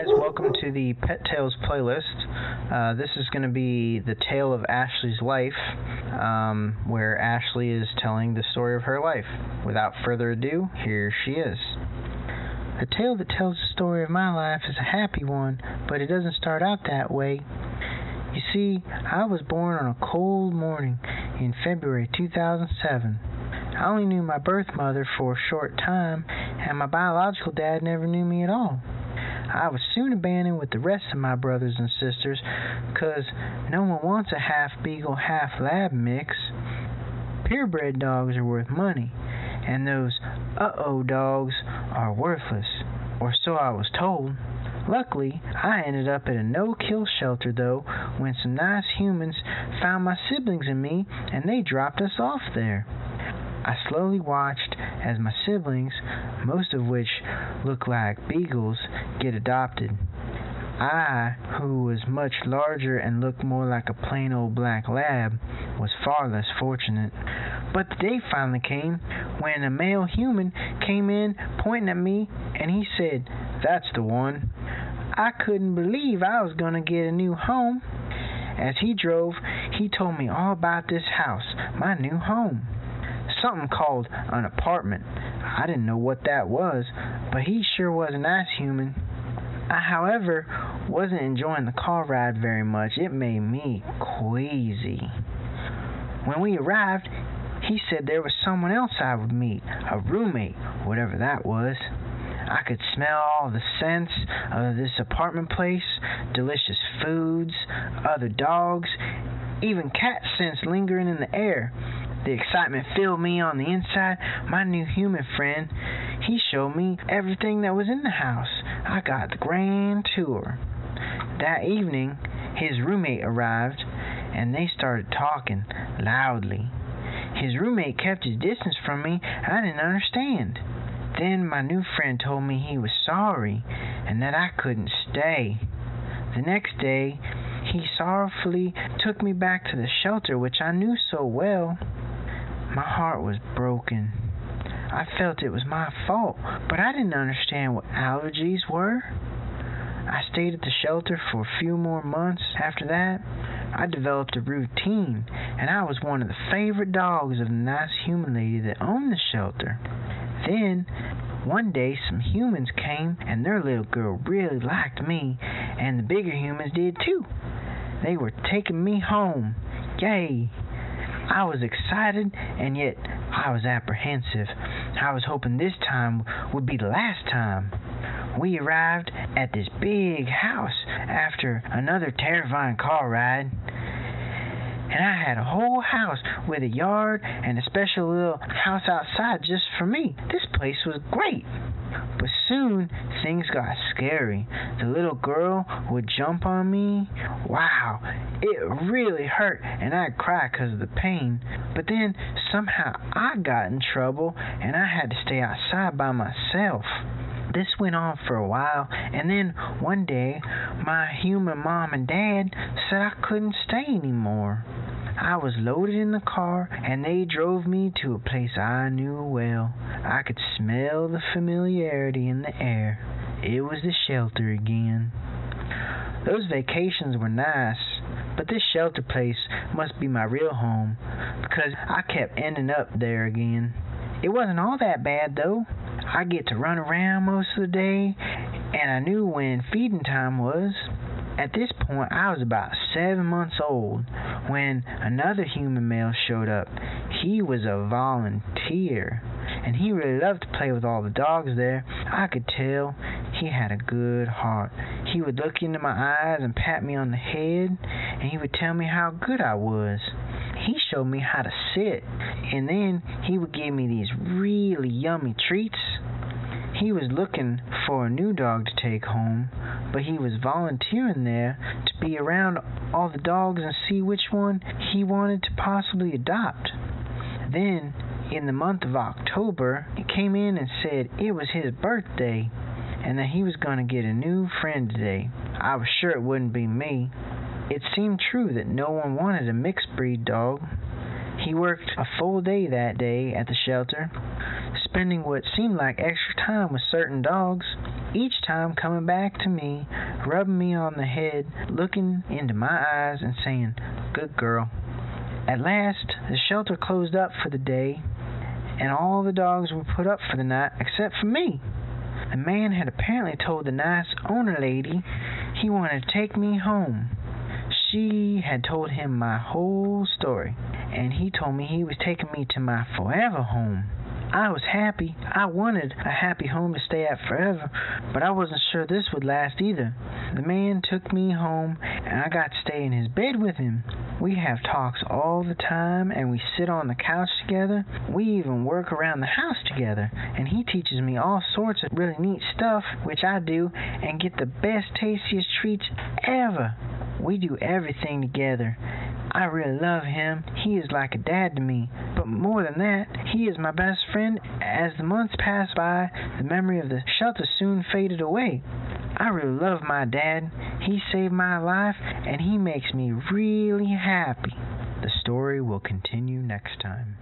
guys, welcome to the Pet Tales playlist. This is going to be the tale of Ashley's life, where Ashley is telling the story of her life. Without further ado, here she is. The tale that tells the story of my life is a happy one, but it doesn't start out that way. You see, I was born on a cold morning in February 2007. I only knew my birth mother for a short time, and my biological dad never knew me at all. I was soon abandoned with the rest of my brothers and sisters, 'cause no one wants a half-beagle, half-lab mix. Purebred dogs are worth money, and those uh-oh dogs are worthless, or so I was told. Luckily, I ended up at a no-kill shelter, though, when some nice humans found my siblings and me, and they dropped us off there. I slowly watched as my siblings, most of which look like beagles, get adopted. I, who was much larger and looked more like a plain old black lab, was far less fortunate. But the day finally came when a male human came in pointing at me, and he said, "That's the one." I couldn't believe I was going to get a new home. As he drove, he told me all about this house, my new home. Something called an apartment. I didn't know what that was, but he sure was a nice human. I, however, wasn't enjoying the car ride very much. It made me queasy. When we arrived, he said there was someone else I would meet, a roommate, whatever that was. I could smell all the scents of this apartment place, delicious foods, other dogs, even cat scents lingering in the air. The excitement filled me on the inside. My new human friend, he showed me everything that was in the house. I got the grand tour. That evening, his roommate arrived, and they started talking loudly. His roommate kept his distance from me, and I didn't understand. Then my new friend told me he was sorry, and that I couldn't stay. The next day, he sorrowfully took me back to the shelter, which I knew so well. My heart was broken. I felt it was my fault, but I didn't understand what allergies were. I stayed at the shelter for a few more months. After that, I developed a routine, and I was one of the favorite dogs of the nice human lady that owned the shelter. Then, one day, some humans came, and their little girl really liked me, and the bigger humans did too. They were taking me home. Yay! I was excited, and yet I was apprehensive. I was hoping this time would be the last time. We arrived at this big house after another terrifying car ride. And I had a whole house with a yard and a special little house outside just for me. This place was great. But soon, things got scary. The little girl would jump on me. Wow, it really hurt, and I'd cry because of the pain. But then, somehow, I got in trouble, and I had to stay outside by myself. This went on for a while, and then one day, my human mom and dad said I couldn't stay anymore. I was loaded in the car, and they drove me to a place I knew well. I could smell the familiarity in the air. It was the shelter again. Those vacations were nice, but this shelter place must be my real home, because I kept ending up there again. It wasn't all that bad, though. I get to run around most of the day, and I knew when feeding time was. At this point, I was about 7 months old when another human male showed up. He was a volunteer, and he really loved to play with all the dogs there. I could tell he had a good heart. He would look into my eyes and pat me on the head, and he would tell me how good I was. He showed me how to sit, and then he would give me these really yummy treats. He was looking for a new dog to take home, but he was volunteering there to be around all the dogs and see which one he wanted to possibly adopt. Then, in the month of October, he came in and said it was his birthday, and that he was going to get a new friend today. I was sure it wouldn't be me. It seemed true that no one wanted a mixed breed dog. He worked a full day that day at the shelter, spending what seemed like extra time with certain dogs. each time coming back to me, rubbing me on the head, looking into my eyes and saying, "Good girl." At last, the shelter closed up for the day, and all the dogs were put up for the night except for me. The man had apparently told the nice owner lady he wanted to take me home. She had told him my whole story, and he told me he was taking me to my forever home. I was happy. I wanted a happy home to stay at forever, but I wasn't sure this would last either. The man took me home, and I got to stay in his bed with him. We have talks all the time, and we sit on the couch together. We even work around the house together, and he teaches me all sorts of really neat stuff, which I do, and get the best, tastiest treats ever. We do everything together. I really love him. He is like a dad to me. But more than that, he is my best friend. As the months passed by, the memory of the shelter soon faded away. I really love my dad. He saved my life, and he makes me really happy. The story will continue next time.